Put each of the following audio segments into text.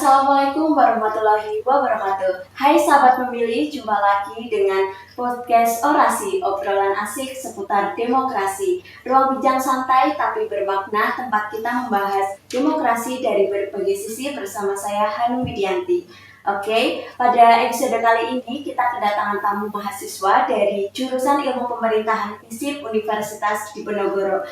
Assalamualaikum warahmatullahi wabarakatuh. Hai sahabat memilih, jumpa lagi dengan podcast Orasi, obrolan asik seputar demokrasi. Ruang bincang santai tapi bermakna, tempat kita membahas demokrasi dari berbagai sisi bersama saya Hanum Widianti. Oke, pada episode kali ini kita kedatangan tamu mahasiswa dari jurusan Ilmu Pemerintahan FISIP Universitas Diponegoro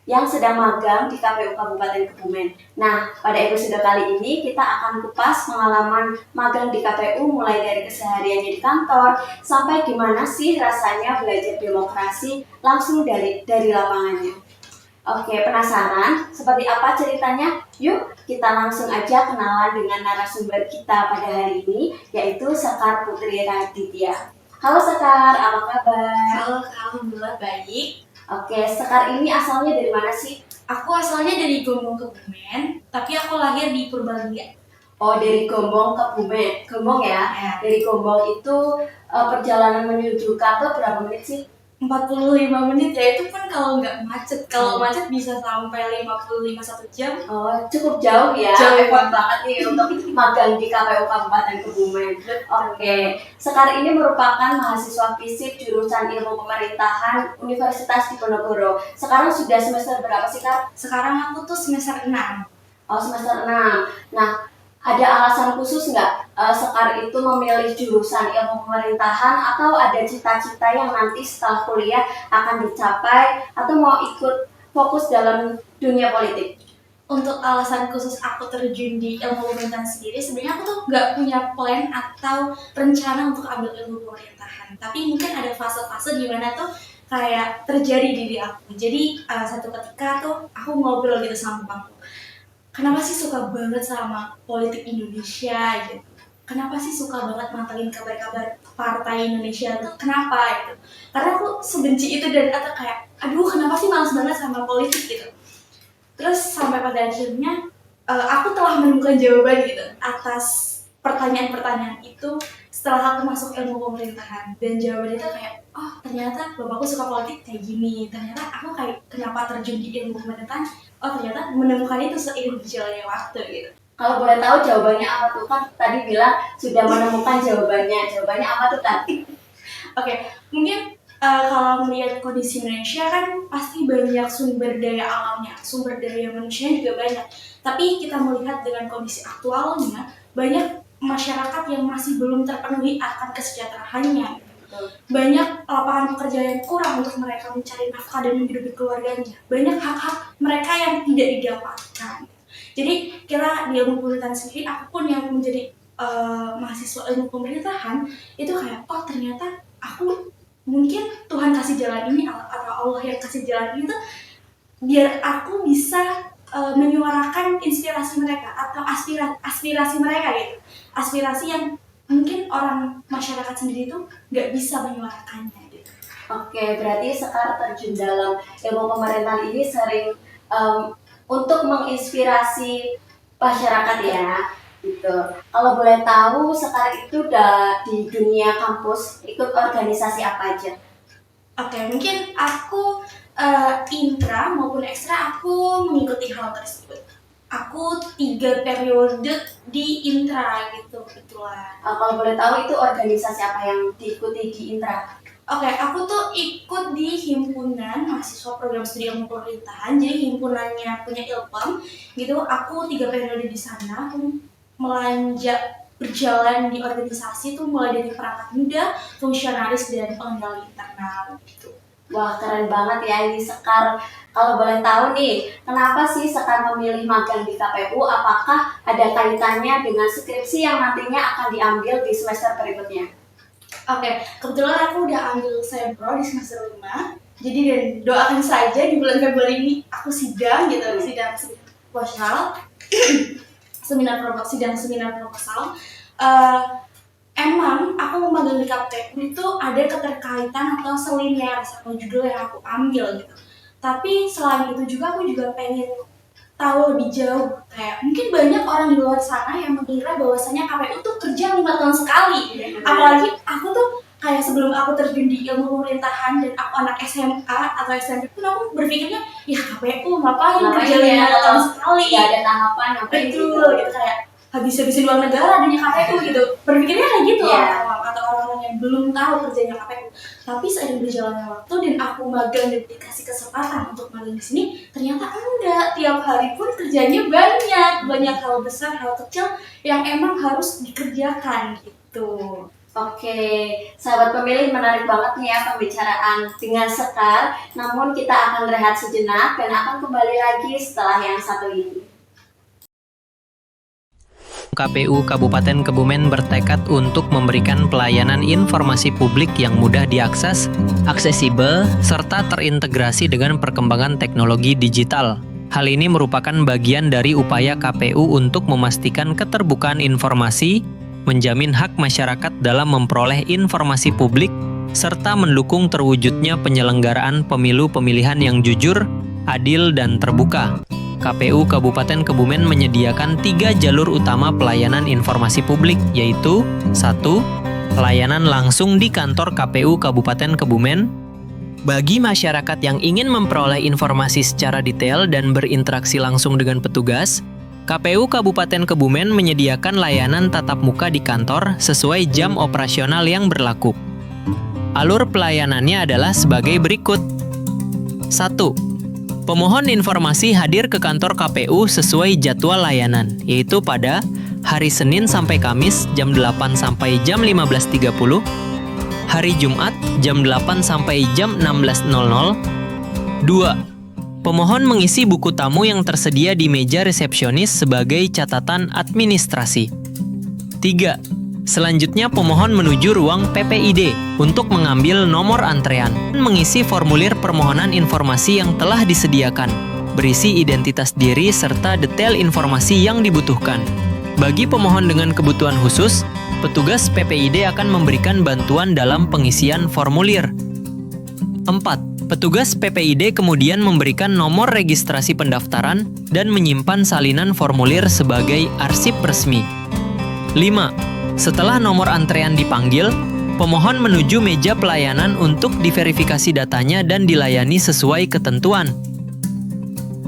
yang sedang magang di KPU Kabupaten Kebumen. Nah, pada episode kali ini kita akan kupas pengalaman magang di KPU mulai dari kesehariannya di kantor sampai gimana sih rasanya belajar demokrasi langsung dari lapangannya. Oke, penasaran seperti apa ceritanya? Yuk kita langsung aja kenalan dengan narasumber kita pada hari ini, yaitu Sekar Putri Raditya. Halo Sekar, apa kabar? Halo, alhamdulillah baik. Oke, Sekar ini asalnya dari mana sih? Aku asalnya dari Gombong Kebumen, tapi aku lahir di Purbalingga. Oh, dari Gombong ke Kebumen. Gombong ya? Ya. Dari Gombong itu perjalanan menuju kantor berapa menit sih? 45 menit ya, itu pun kalau nggak macet. Kalau macet bisa sampai 55 1 jam. Oh, cukup jauh ya. Jauh Effort banget nih untuk magang di KPU Kabupaten Kebumen. Oke, Sekar ini merupakan mahasiswa FISIP jurusan Ilmu Pemerintahan Universitas Diponegoro. Sekarang sudah semester berapa sih, Kak? Sekarang aku tuh semester 6. Oh, semester 6. Nah, ada alasan khusus nggak Sekar itu memilih jurusan ilmu pemerintahan atau ada cita-cita yang nanti setelah kuliah akan dicapai atau mau ikut fokus dalam dunia politik? Untuk alasan khusus aku terjun di ilmu pemerintahan sendiri, sebenarnya aku tuh nggak punya plan atau rencana untuk ambil ilmu pemerintahan. Tapi mungkin ada fase-fase di mana tuh kayak terjadi di diri aku. Jadi satu ketika tuh aku ngobrol gitu sama bapakku. Kenapa sih suka banget sama politik Indonesia gitu? Kenapa sih suka banget mantengin kabar-kabar partai Indonesia tuh? Kenapa gitu? Karena aku sebenci itu dan atau kayak, aduh kenapa sih males banget sama politik gitu? Terus sampai pada akhirnya aku telah menemukan jawaban gitu atas pertanyaan-pertanyaan itu setelah aku masuk ilmu pemerintahan, dan jawaban itu kayak, oh ternyata bapakku suka politik kayak gini, ternyata aku kayak kenapa terjun di ilmu pemerintahan, oh ternyata menemukan itu seiring berjalannya waktu gitu. Kalau boleh tahu jawabannya apa tuh? Kan tadi bilang sudah menemukan jawabannya. Jawabannya apa tuh, Kak? Oke, mungkin kalau melihat kondisi Indonesia kan pasti banyak sumber daya alamnya, sumber daya manusianya juga banyak. Tapi kita melihat dengan kondisi aktualnya, banyak masyarakat yang masih belum terpenuhi akan kesejahteraannya. Banyak lapangan pekerjaan yang kurang untuk mereka mencari nafkah dan menghidupi keluarganya. Banyak hak-hak mereka yang tidak didapatkan. Jadi kita di ilmu pemerintahan sendiri, aku pun yang menjadi mahasiswa ilmu pemerintahan, itu kayak, oh ternyata aku mungkin Tuhan kasih jalan ini atau Allah yang kasih jalan ini tuh biar aku bisa menyuarakan inspirasi mereka atau aspirasi mereka gitu, aspirasi yang mungkin orang masyarakat sendiri tuh nggak bisa menyuarakannya gitu. Oke, berarti Sekar terjun dalam ilmu pemerintahan ini sering untuk menginspirasi masyarakat ya, gitu. Kalau boleh tahu, Sekar itu udah di dunia kampus ikut organisasi apa aja? Oke, mungkin aku intra maupun ekstra aku mengikuti hal tersebut. Aku 3 periode di intra gitu kebetulan. Kalau boleh tahu itu organisasi apa yang diikuti di intra? Oke, aku tuh ikut di himpunan mahasiswa program studi ilmu pemerintahan. Jadi himpunannya punya Ilpem gitu. Aku 3 periode di sana. Aku melanjak berjalan di organisasi tuh mulai dari perangkat muda, fungsionaris, dan pengendali internal gitu. Wah, keren banget ya ini Sekar. Kalau boleh tahu nih, kenapa sih Sekar memilih magang di KPU? Apakah ada kaitannya dengan skripsi yang nantinya akan diambil di semester berikutnya? Oke, kebetulan aku udah ambil sempro di semester 5. Jadi dan doakan saja di bulan Februari ini aku sidang gitu, sidang proposal, seminar proposal. Emang aku magang di KPU itu ada keterkaitan atau selinear sama judul yang aku ambil gitu. Tapi selain itu juga aku juga pengen tahu lebih jauh. Kayak mungkin banyak orang di luar sana yang mengira bahwasanya KPU tuh kerja 5 tahun sekali. Apalagi aku tuh kayak sebelum aku terjun di ilmu pemerintahan dan aku anak SMA atau SMP pun aku berpikirnya ya KPU ngapain kerja 5 tahun sekali. Gak ada tahapan ngapain gitu kayak habis-habisin uang negara adanya KPU gitu. Berpikirnya kayak gitu Iya. orang-orang atau orang-orang yang belum tahu kerjanya KPU. Tapi seiring berjalannya waktu dan aku magang dan dikasih kesempatan untuk magang di sini, ternyata enggak. Tiap hari pun kerjanya banyak hal besar, hal kecil yang emang harus dikerjakan gitu. Oke, sahabat pemilih, menarik banget nih ya pembicaraan dengan Sekar. Namun kita akan rehat sejenak dan akan kembali lagi setelah yang satu ini. KPU Kabupaten Kebumen bertekad untuk memberikan pelayanan informasi publik yang mudah diakses, aksesibel, serta terintegrasi dengan perkembangan teknologi digital. Hal ini merupakan bagian dari upaya KPU untuk memastikan keterbukaan informasi, menjamin hak masyarakat dalam memperoleh informasi publik, serta mendukung terwujudnya penyelenggaraan pemilu pemilihan yang jujur, adil, dan terbuka. KPU Kabupaten Kebumen menyediakan 3 jalur utama pelayanan informasi publik, yaitu 1. Pelayanan langsung di kantor KPU Kabupaten Kebumen. Bagi masyarakat yang ingin memperoleh informasi secara detail dan berinteraksi langsung dengan petugas, KPU Kabupaten Kebumen menyediakan layanan tatap muka di kantor sesuai jam operasional yang berlaku. Alur pelayanannya adalah sebagai berikut. 1. Pemohon informasi hadir ke kantor KPU sesuai jadwal layanan, yaitu pada hari Senin sampai Kamis jam 8 sampai jam 15.30, hari Jumat jam 8 sampai jam 16.00. 2. Pemohon mengisi buku tamu yang tersedia di meja resepsionis sebagai catatan administrasi. 3. Selanjutnya pemohon menuju ruang PPID untuk mengambil nomor antrean dan mengisi formulir permohonan informasi yang telah disediakan, berisi identitas diri serta detail informasi yang dibutuhkan. Bagi pemohon dengan kebutuhan khusus, petugas PPID akan memberikan bantuan dalam pengisian formulir. 4. Petugas PPID kemudian memberikan nomor registrasi pendaftaran dan menyimpan salinan formulir sebagai arsip resmi. 5. Setelah nomor antrean dipanggil, pemohon menuju meja pelayanan untuk diverifikasi datanya dan dilayani sesuai ketentuan.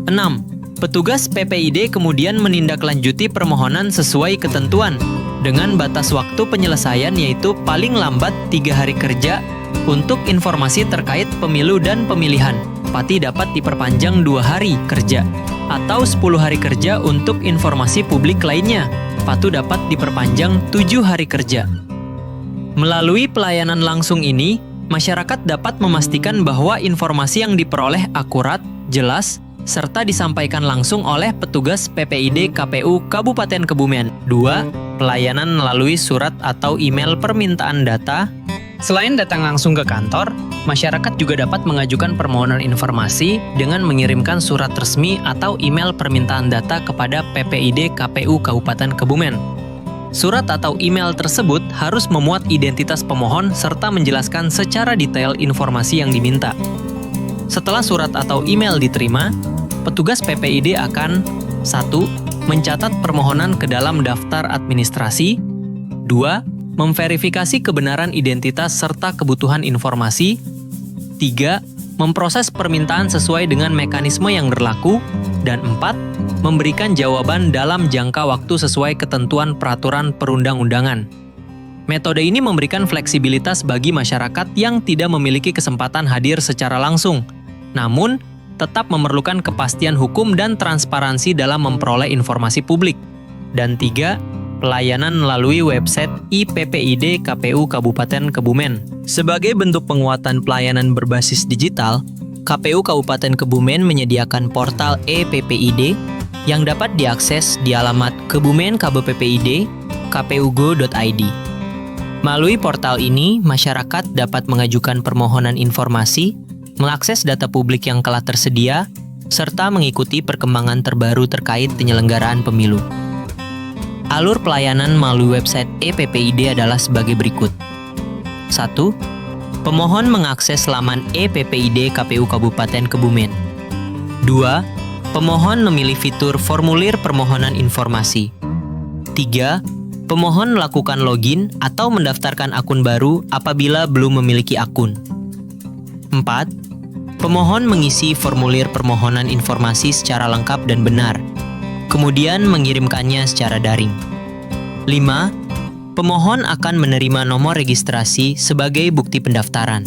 6. Petugas PPID kemudian menindaklanjuti permohonan sesuai ketentuan dengan batas waktu penyelesaian yaitu paling lambat 3 hari kerja untuk informasi terkait pemilu dan pemilihan. Pati dapat diperpanjang 2 hari kerja atau 10 hari kerja untuk informasi publik lainnya. Patu dapat diperpanjang 7 hari kerja. Melalui pelayanan langsung ini, masyarakat dapat memastikan bahwa informasi yang diperoleh akurat, jelas, serta disampaikan langsung oleh petugas PPID KPU Kabupaten Kebumen. 2. Pelayanan melalui surat atau email permintaan data. Selain datang langsung ke kantor, masyarakat juga dapat mengajukan permohonan informasi dengan mengirimkan surat resmi atau email permintaan data kepada PPID KPU Kabupaten Kebumen. Surat atau email tersebut harus memuat identitas pemohon serta menjelaskan secara detail informasi yang diminta. Setelah surat atau email diterima, petugas PPID akan 1. Mencatat permohonan ke dalam daftar administrasi. 2. Memverifikasi kebenaran identitas serta kebutuhan informasi. 3. Memproses permintaan sesuai dengan mekanisme yang berlaku. Dan 4. Memberikan jawaban dalam jangka waktu sesuai ketentuan peraturan perundang-undangan. Metode ini memberikan fleksibilitas bagi masyarakat yang tidak memiliki kesempatan hadir secara langsung, namun tetap memerlukan kepastian hukum dan transparansi dalam memperoleh informasi publik. Dan 3. Pelayanan melalui website IPPID KPU Kabupaten Kebumen. Sebagai bentuk penguatan pelayanan berbasis digital, KPU Kabupaten Kebumen menyediakan portal ePPID yang dapat diakses di alamat Kebumen KBPPID kpu.go.id. Melalui portal ini, masyarakat dapat mengajukan permohonan informasi, mengakses data publik yang telah tersedia, serta mengikuti perkembangan terbaru terkait penyelenggaraan pemilu. Alur pelayanan melalui website ePPID adalah sebagai berikut. 1. Pemohon mengakses laman ePPID KPU Kabupaten Kebumen. 2. Pemohon memilih fitur formulir permohonan informasi. 3. Pemohon melakukan login atau mendaftarkan akun baru apabila belum memiliki akun. 4. Pemohon mengisi formulir permohonan informasi secara lengkap dan benar, kemudian mengirimkannya secara daring. 5. Pemohon akan menerima nomor registrasi sebagai bukti pendaftaran.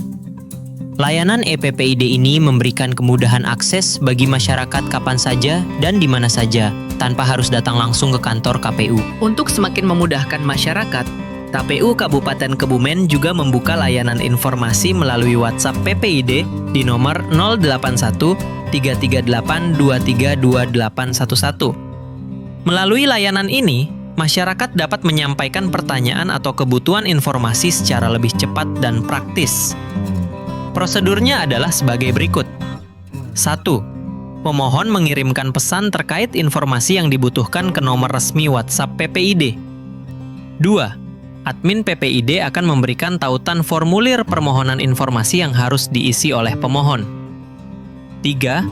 Layanan EPPID ini memberikan kemudahan akses bagi masyarakat kapan saja dan di mana saja, tanpa harus datang langsung ke kantor KPU. Untuk semakin memudahkan masyarakat, KPU Kabupaten Kebumen juga membuka layanan informasi melalui WhatsApp PPID di nomor 081 338 232811. Melalui layanan ini, masyarakat dapat menyampaikan pertanyaan atau kebutuhan informasi secara lebih cepat dan praktis. Prosedurnya adalah sebagai berikut. 1. Pemohon mengirimkan pesan terkait informasi yang dibutuhkan ke nomor resmi WhatsApp PPID. 2. Admin PPID akan memberikan tautan formulir permohonan informasi yang harus diisi oleh pemohon. 3.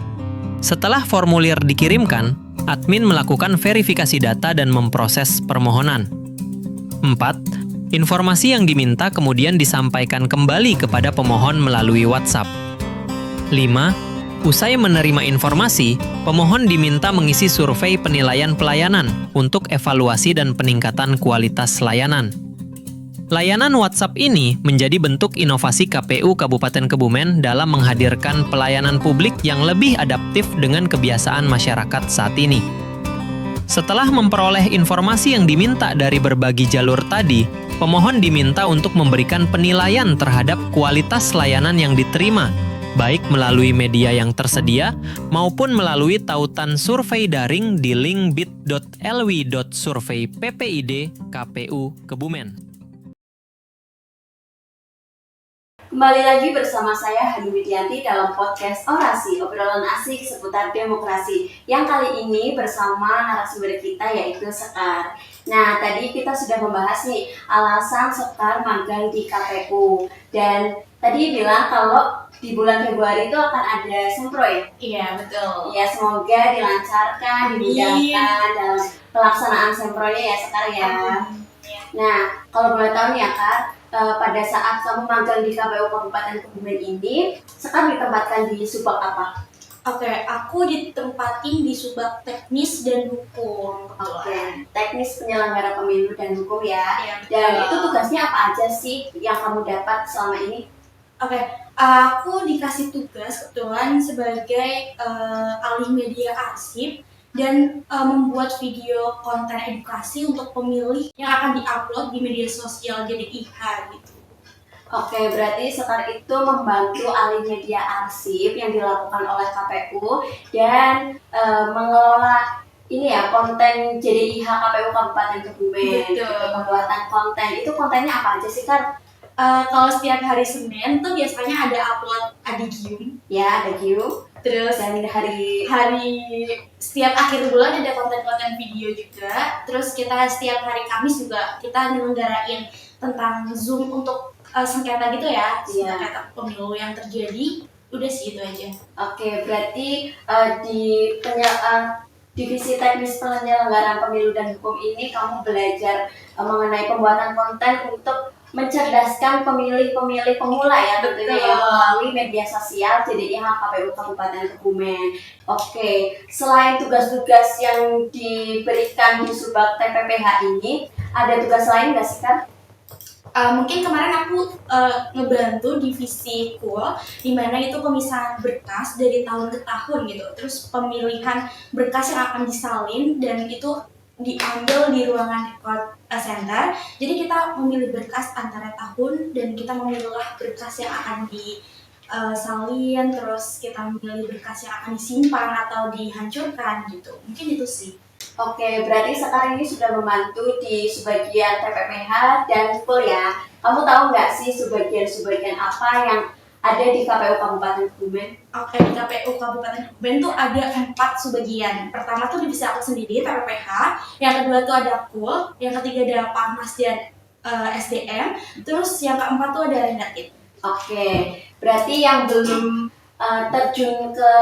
Setelah formulir dikirimkan, admin melakukan verifikasi data dan memproses permohonan. 4. Informasi yang diminta kemudian disampaikan kembali kepada pemohon melalui WhatsApp. 5. Usai menerima informasi, pemohon diminta mengisi survei penilaian pelayanan untuk evaluasi dan peningkatan kualitas layanan. Layanan WhatsApp ini menjadi bentuk inovasi KPU Kabupaten Kebumen dalam menghadirkan pelayanan publik yang lebih adaptif dengan kebiasaan masyarakat saat ini. Setelah memperoleh informasi yang diminta dari berbagai jalur tadi, pemohon diminta untuk memberikan penilaian terhadap kualitas layanan yang diterima, baik melalui media yang tersedia maupun melalui tautan survei daring di link bit.ly.survey-ppid KPU Kebumen. Kembali lagi bersama saya Hani Widianti dalam podcast Orasi, obrolan asik seputar demokrasi. Yang kali ini bersama narasumber kita yaitu Sekar. Nah, tadi kita sudah membahas nih alasan Sekar magang di KPU. Dan tadi bilang kalau di bulan Februari itu akan ada sempro ya? Iya, betul. Ya, semoga dilancarkan, dimudahkan dalam pelaksanaan sempronya ya Sekar ya. Nah, kalau boleh tahu nih ya Kak, pada saat kamu magang di KPU Kabupaten Kebumen ini, Sekar ditempatkan di Subak apa? Oke, aku ditempatin di Subak Teknis dan Hukum. Oke, teknis penyelenggara pemilu dan hukum ya. Iya, Dan betul. itu tugasnya apa aja sih yang kamu dapat selama ini? Oke, aku dikasih tugas kebetulan sebagai ahli media arsip dan membuat video konten edukasi untuk pemilih yang akan diupload di media sosial JDIH gitu. Oke, berarti Sekar itu membantu ahli media arsip yang dilakukan oleh KPU dan mengelola ini ya konten JDIH KPU Kabupaten Kebumen. Betul. Gitu, pembuatan konten. Itu kontennya apa aja sih Kak? Kalau setiap hari Senin tuh biasanya ada upload Adigium. Ya, ada Q. Terus Dan hari setiap akhir bulan ada konten-konten video juga. Terus kita setiap hari Kamis juga kita nyelenggarain tentang Zoom untuk sengketa gitu ya, Iya. sengketa pemilu yang terjadi. Udah sih itu aja. Oke, berarti di divisi teknis penyelenggaraan pemilu dan hukum ini kamu belajar mengenai pembuatan konten untuk mencerdaskan pemilih-pemilih pemula ya tentunya ya Betul. melalui media sosial JDIH KPU Kabupaten Kebumen. Oke, selain tugas-tugas yang diberikan di Subak TPPH ini, ada tugas lain nggak sih Kak? Mungkin kemarin aku ngebantu divisi KUL, di mana itu pemisahan berkas dari tahun ke tahun gitu. Terus pemilihan berkas yang akan disalin dan itu diambil di ruangan record center. Jadi kita memilih berkas antara tahun dan kita memilihlah berkas yang akan disalin, terus kita memilih berkas yang akan disimpan atau dihancurkan gitu. Mungkin itu sih. Oke, berarti sekarang ini sudah membantu di sebagian TPPH dan KUL ya. Kamu tahu nggak sih sebagian-sebagian apa yang ada di KPU Kabupaten Kebumen? Oke, di KPU Kabupaten Kebumen tuh ada 4 subbagian. Pertama tuh divisi aku sendiri, TPPH. Yang kedua tuh ada KUL. Yang ketiga ada Parmas dan SDM. Terus yang keempat tuh ada Rendatit. Oke, berarti yang belum terjun ke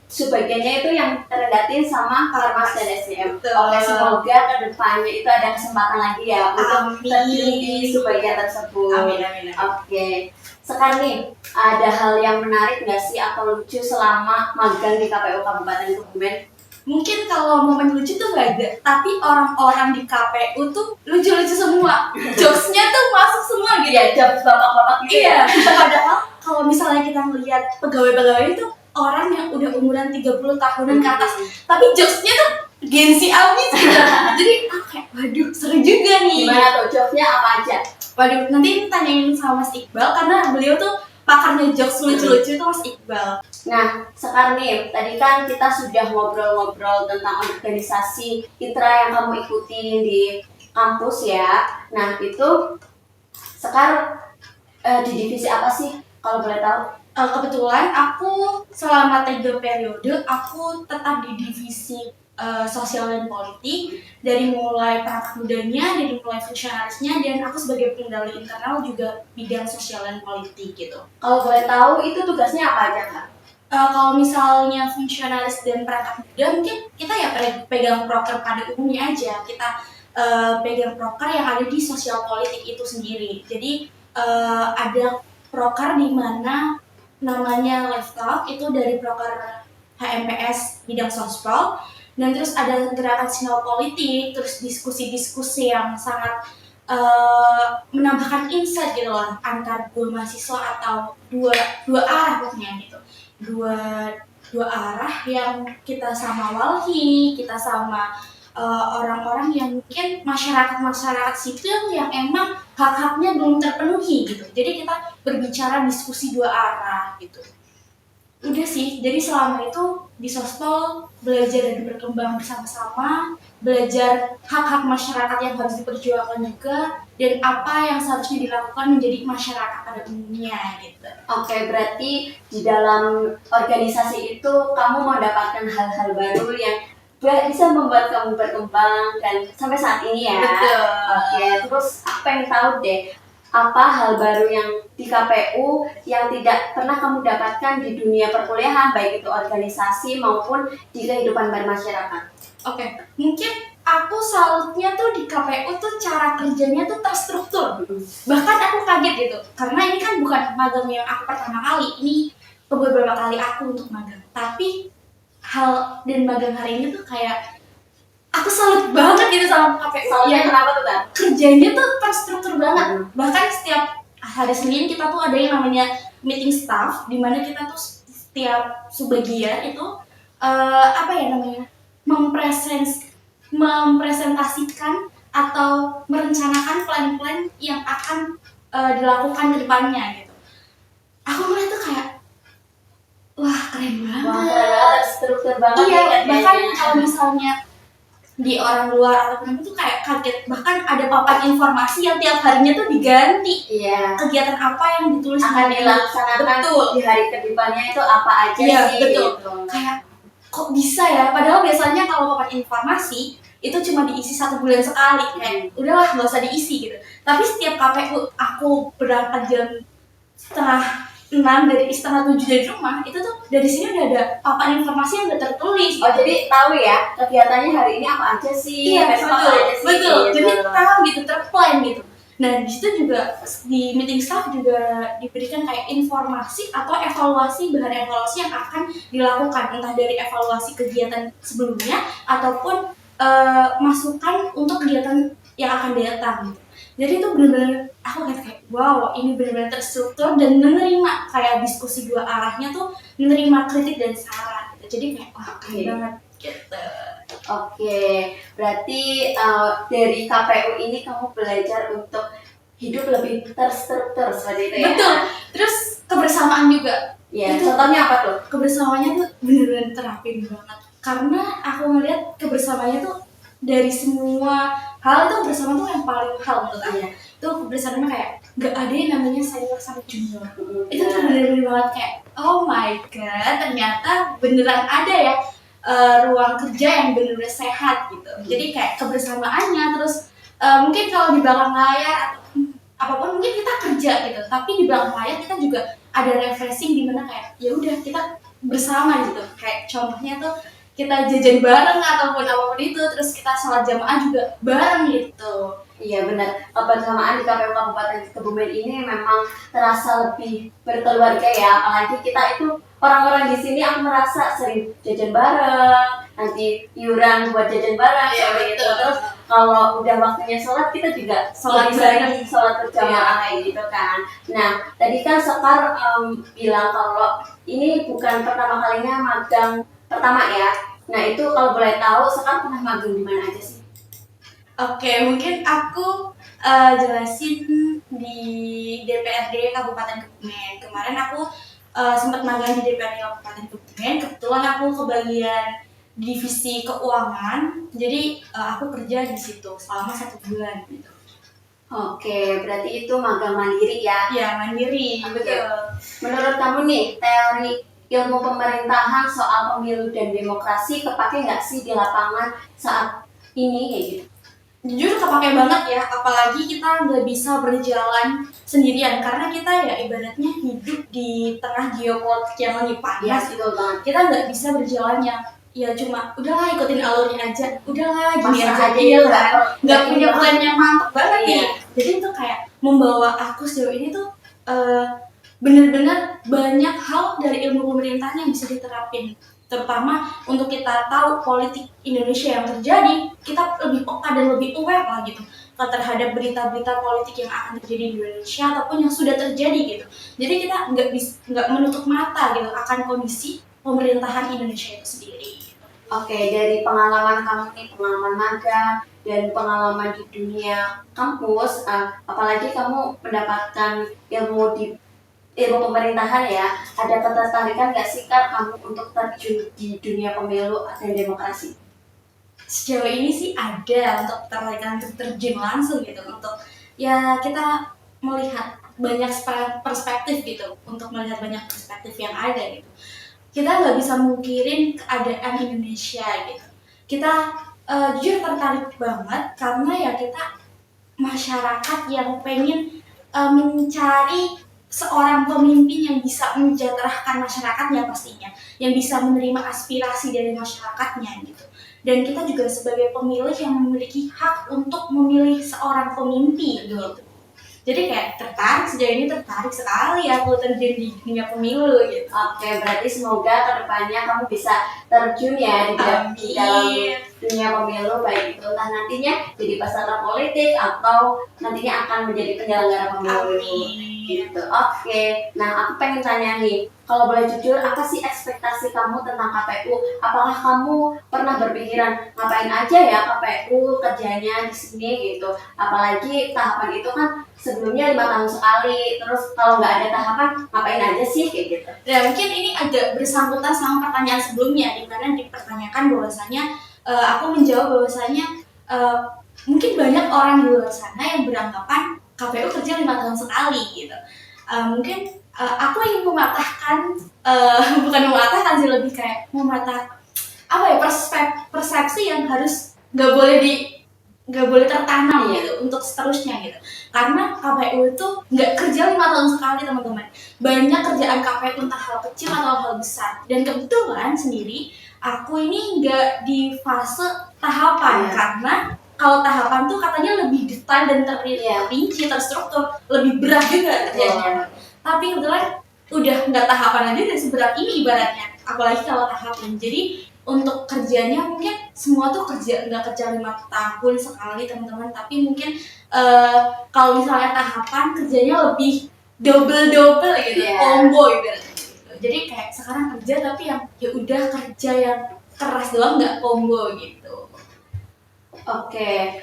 subbagiannya itu yang terdatin sama Parmas dan SDM. Betul. Oke, semoga kedepannya itu ada kesempatan lagi ya untuk Amin. terjun di subbagian tersebut. Amin, amin, amin. Oke, sekarang nih ada hal yang menarik nggak sih atau lucu selama magang di KPU Kabupaten Kebumen? Mungkin kalau momen lucu tuh nggak ada, tapi orang-orang di KPU tuh lucu-lucu semua. Jokesnya tuh masuk semua gitu. Iya, jokes bapak-bapak gitu. Iya, padahal kalau misalnya kita melihat pegawai-pegawai itu orang yang udah umuran 30 tahunan ke atas, tapi jokesnya tuh gengsi abis gitu. Jadi kayak, waduh seru juga nih. Gimana tuh jokesnya apa aja? Waduh, nanti tanyain sama Mas Iqbal karena beliau tuh pakarnya jokes lucu-lucu itu Mas Iqbal. Nah, sekarang nih, tadi kan kita sudah ngobrol-ngobrol tentang organisasi ITRA yang kamu ikuti di kampus ya. Nah, itu sekarang di divisi apa sih kalau boleh tahu? Kebetulan aku selama 3 periode aku tetap di divisi sosial dan politik, dari mulai perangkat mudanya, dari mulai fungsionarisnya, dan aku sebagai pengendali internal juga bidang sosial dan politik gitu. Kalau boleh tahu itu tugasnya apa aja, Kak? Kalau misalnya fungsionaris dan perangkat muda, mungkin kita ya pegang proker pada umumnya aja. Kita pegang proker yang ada di sosial politik itu sendiri. Jadi ada proker di mana namanya Live Talk, itu dari proker HMPS bidang sospol. Dan terus ada gerakan sinyal politik, terus diskusi-diskusi yang sangat menambahkan insight gitu loh, antar dua mahasiswa atau dua arah pokoknya gitu. Dua arah yang kita sama walhi, kita sama orang-orang yang mungkin masyarakat sipil yang emang hak-haknya belum terpenuhi gitu. Jadi kita berbicara diskusi dua arah gitu. Udah sih, jadi selama itu di Sospol belajar dan berkembang bersama-sama, belajar hak-hak masyarakat yang harus diperjuangkan juga, dan apa yang seharusnya dilakukan menjadi masyarakat pada umumnya gitu. Oke, berarti di dalam organisasi itu kamu mendapatkan hal-hal baru yang bisa membuat kamu berkembang dan sampai saat ini ya. Betul. Oke, terus aku pengen tahu deh, apa hal baru yang di KPU yang tidak pernah kamu dapatkan di dunia perkuliahan, baik itu organisasi maupun di kehidupan bermasyarakat? Oke, mungkin aku salutnya tuh di KPU tuh cara kerjanya tuh terstruktur. Bahkan aku kaget gitu, karena ini kan bukan magang yang aku pertama kali, ini beberapa kali aku untuk magang. Tapi hal dan magang hari ini tuh kayak aku salut banget gitu sama KPU. Soalnya kenapa tuh, Kak? Kerjanya tuh terstruktur banget. Bahkan setiap hari Senin kita tuh ada yang namanya meeting staff, di mana kita tuh setiap subbagian itu apa ya namanya, mempresentasikan atau merencanakan plan-plan yang akan dilakukan ke depannya gitu. Aku ngeliat tuh kayak, wah keren banget. Wah, ternyata terstruktur banget. Iya, ya, bahkan kayaknya. kalau misalnya di orang luar ataupun itu kayak kaget, bahkan ada papan informasi yang tiap harinya tuh diganti. Iya. Kegiatan apa yang ditulis Akan di dilaksanakan betul. di hari kedepannya itu apa aja Iya, sih? betul. Gitu. Kayak kok bisa ya? Padahal biasanya kalau papan informasi itu cuma diisi 1 bulan sekali, kayak udahlah nggak usah diisi gitu. Tapi setiap KPU aku berangkat jam 5:30 dari 6:30 dari rumah, itu tuh dari sini udah ada papan informasi yang udah tertulis. Oh, jadi tahu ya kegiatannya hari ini apa aja sih? Iya, besok betul, apa aja sih? betul. Gitu. Jadi tahu gitu, terplan gitu. Nah, di situ juga di meeting staff juga diberikan kayak informasi atau evaluasi, bahan evaluasi yang akan dilakukan, entah dari evaluasi kegiatan sebelumnya ataupun masukan untuk kegiatan yang akan datang gitu. Jadi itu benar-benar aku kayak wow, ini benar-benar terstruktur dan menerima kayak diskusi dua arahnya tuh, menerima kritik dan saran gitu. Jadi kayak wah keren banget gitu. Oke, berarti dari KPU ini kamu belajar untuk hidup lebih terstruktur seperti itu ya? Betul. Terus kebersamaan juga. Ya, Itu contohnya apa tuh? kebersamaannya tuh bener-bener terapin banget, karena aku ngeliat kebersamaannya tuh dari semua hal itu bersama tuh yang paling hal menurut aku. Iya. Tuh kebersamaannya kayak gak ada yang namanya senior sama junior. Itu tuh Benar. bener-bener banget kayak oh my god, ternyata beneran ada ya ruang kerja yang bener-bener sehat gitu. Jadi kayak kebersamaannya, terus mungkin kalau di belakang layar atau apapun mungkin kita kerja gitu, tapi di belakang layar kita juga ada refreshing di mana kayak ya udah kita bersama gitu. Kayak contohnya tuh kita jajan bareng ataupun apapun itu, terus kita sholat jamaah juga bareng gitu. Iya benar, kebersamaan di KPU Kabupaten Kebumen ini memang terasa lebih berkeluarga ya, apalagi kita itu orang-orang di sini aku merasa sering jajan bareng, nanti iuran buat jajan bareng, Iya, seperti itu. betul. Terus kalau udah waktunya sholat kita juga Sholat lebih bareng. sering sholat berjamaah kayak gitu kan. Nah tadi kan Sekar bilang kalau ini bukan pertama kalinya magang pertama ya. Nah itu kalau boleh tahu Sekar pernah magang di mana aja sih? Oke, mungkin aku jelasin di DPRD Kabupaten Kebumen. Kemarin aku sempat magang di DPRD Kabupaten Kebumen. Kebetulan aku kebagian divisi keuangan, jadi aku kerja di situ selama 1 bulan gitu. Oke, berarti itu magang mandiri ya. Ya, mandiri. Betul. Menurut kamu nih, teori ilmu pemerintahan soal pemilu dan demokrasi kepake nggak sih di lapangan saat ini kayak gitu? Jujur kepake banget ya, apalagi kita nggak bisa berjalan sendirian karena kita ya ibaratnya hidup di tengah geopolitik yang lagi panas gitu. Betul banget. Kita nggak bisa berjalan yang ya cuma udahlah ikutin alurnya aja, udahlah gini Pasrah aja aja iya gitu kan, kan. nggak punya plan yang mantap banget Iya. nih. Jadi itu kayak membawa aku sejauh ini tuh bener-bener banyak hal dari ilmu pemerintahan yang bisa diterapin, terutama untuk kita tahu politik Indonesia yang terjadi, kita lebih peka dan lebih aware lah gitu terhadap berita-berita politik yang akan terjadi di Indonesia ataupun yang sudah terjadi gitu. Jadi kita nggak menutup mata gitu akan kondisi pemerintahan Indonesia itu sendiri. Oke, dari pengalaman kamu nih, pengalaman magang dan pengalaman di dunia kampus, apalagi kamu mendapatkan ilmu di ilmu pemerintahan ya, ada ketertarikan nggak sih Kak kamu untuk terjun di dunia pemilu dan demokrasi? Sejauh ini sih ada untuk terjun langsung gitu, untuk ya kita melihat banyak perspektif gitu, untuk melihat banyak perspektif yang ada gitu. Kita nggak bisa mungkirin keadaan Indonesia gitu. Kita jujur tertarik banget karena ya kita masyarakat yang pengen mencari seorang pemimpin yang bisa mensejahterakan masyarakatnya pastinya, yang bisa menerima aspirasi dari masyarakatnya gitu. Dan kita juga sebagai pemilih yang memiliki hak untuk memilih seorang pemimpin gitu. Jadi kayak sejauh ini tertarik sekali aku terjun di dunia pemilu gitu. Oke, berarti semoga kedepannya kamu bisa terjun ya di dalam dunia pemilu, baik itu entah nantinya jadi peserta politik atau nantinya akan menjadi penyelenggara pemilu. Gitu. Oke, nah aku pengen tanya nih, kalau boleh jujur, apa sih ekspektasi kamu tentang KPU? Apakah kamu pernah berpikiran ngapain aja ya KPU kerjanya di sini gitu? Apalagi tahapan itu kan sebelumnya 5 tahun sekali, terus kalau nggak ada tahapan ngapain aja sih kayak gitu? Nah, mungkin ini agak bersangkutan sama pertanyaan sebelumnya, di mana dipertanyakan bahwasanya aku menjawab bahwasanya mungkin banyak orang di luar sana yang beranggapan KPU kerja 5 tahun sekali gitu. Mungkin aku ingin mematahkan, bukan mematahkan sih, lebih kayak apa ya, persepsi yang harus nggak boleh tertanam gitu untuk seterusnya gitu. Karena KPU itu nggak kerja 5 tahun sekali teman-teman. Banyak kerjaan KPU entah hal kecil atau hal besar. Dan kebetulan sendiri aku ini nggak di fase tahapan karena kalau tahapan tuh katanya lebih detail dan terperinci, terstruktur, lebih berat juga kerjanya. Tapi kebetulan udah nggak tahapan aja udah seberat ini ibaratnya. Apalagi kalau tahapan. Jadi untuk kerjanya mungkin semua tuh nggak kerja 5 tahun sekali teman-teman. Tapi mungkin kalau misalnya tahapan kerjanya lebih double gitu, combo ibaratnya. Gitu. Jadi kayak sekarang kerja tapi yang ya udah kerja yang keras doang, nggak combo gitu. Oke,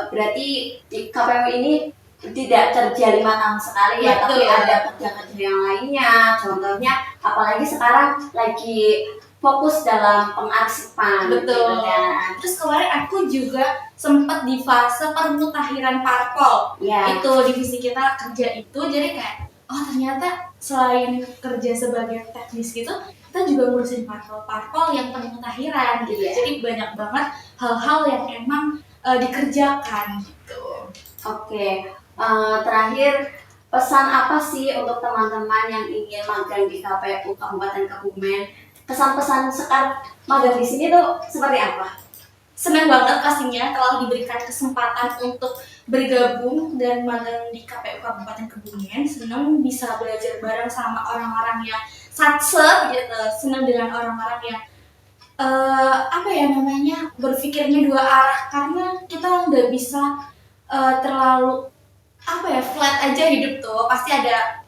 berarti di KPU ini tidak kerja 5 tahun sekali ya, tapi ada kerja-kerja yang lainnya. Contohnya, apalagi sekarang lagi fokus dalam pengarsipan. Betul. Gitu kan. Terus kemarin aku juga sempat di fase permutahiran parpol. Itu divisi kita kerja itu, jadi kayak ternyata selain kerja sebagai teknis gitu, kita juga ngurusin parpol yang permutahiran gitu. Jadi banyak banget hal-hal yang emang dikerjakan gitu. Oke, terakhir pesan apa sih untuk teman-teman yang ingin magang di KPU Kabupaten Kebumen? Kesan-pesan Sekar magang di sini tuh seperti apa? senang banget pastinya telah diberikan kesempatan untuk bergabung dan magang di KPU Kabupaten Kebumen. Senang bisa belajar bareng sama orang-orang yang satse gitu, senang dengan orang-orang yang apa ya namanya, berpikirnya dua arah, karena kita nggak bisa terlalu apa ya, flat aja hidup tuh, pasti ada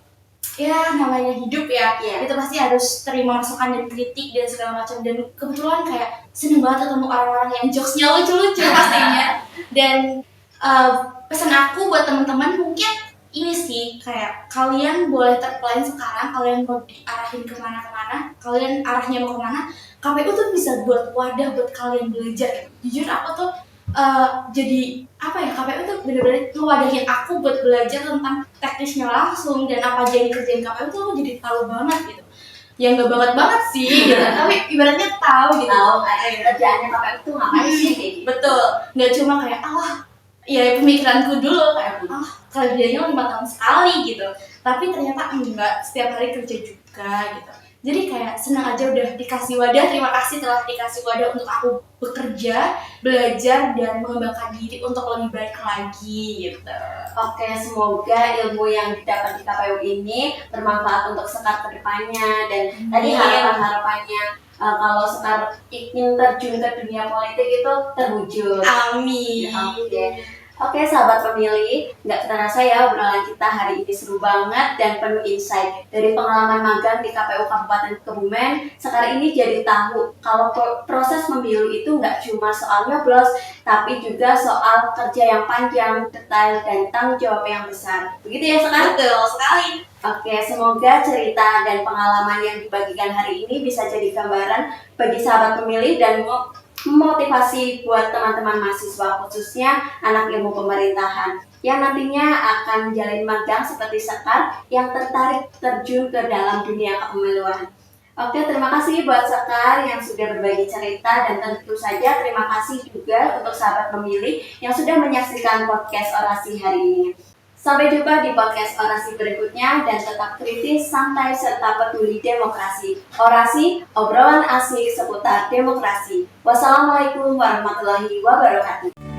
ya namanya hidup ya. Iya. Itu pasti harus terima masukan dan kritik dan segala macam, dan kebetulan kayak seneng banget ketemu orang-orang yang jokesnya lucu-lucu pastinya. Dan pesan aku buat teman-teman mungkin ini sih, kayak kalian boleh terplan sekarang, kalian mau diarahin kemana-kemana, kalian arahnya mau kemana, KPU tuh bisa buat wadah buat kalian belajar. Jujur aku tuh jadi apa ya, KPU tuh bener-bener ngewadahin aku buat belajar tentang teknisnya langsung, dan apa aja yang dikerjain KPU tuh aku jadi tahu banget gitu. Ya nggak banget sih gitu, tapi ibaratnya tahu gitu. Tahu kerjaannya KPU tuh ngapain sih kayak gitu. Betul, nggak cuma kayak ya pemikiranku dulu kayak kerjanya 5 tahun sekali gitu, tapi ternyata enggak, setiap hari kerja juga gitu. Jadi kayak senang aja udah dikasih wadah. Terima kasih telah dikasih wadah untuk aku bekerja, belajar, dan mengembangkan diri untuk lebih baik lagi gitu. Oke, semoga ilmu yang didapat di KPU ini bermanfaat untuk Sekar ke depannya. Dan tadi harapan-harapannya kalau Sekar ingin terjun ke dunia politik itu terwujud. Amin. Oke, sahabat pemilih, nggak terasa ya obrolan kita hari ini seru banget dan penuh insight. Dari pengalaman magang di KPU Kabupaten Kebumen, sekarang ini jadi tahu kalau proses pemilu itu nggak cuma soal nyoblos, tapi juga soal kerja yang panjang, detail, dan tanggung jawab yang besar. Begitu ya Sekar? Betul sekali. Oke, semoga cerita dan pengalaman yang dibagikan hari ini bisa jadi gambaran bagi sahabat pemilih dan memotivasi buat teman-teman mahasiswa, khususnya anak ilmu pemerintahan yang nantinya akan menjalani magang seperti Sekar yang tertarik terjun ke dalam dunia kepemiluan. Oke, terima kasih buat Sekar yang sudah berbagi cerita, dan tentu saja terima kasih juga untuk sahabat pemilih yang sudah menyaksikan podcast Orasi hari ini. Sampai jumpa di podcast Orasi berikutnya, dan tetap kritis, santai, serta peduli demokrasi. Orasi, obrolan asik seputar demokrasi. Wassalamualaikum warahmatullahi wabarakatuh.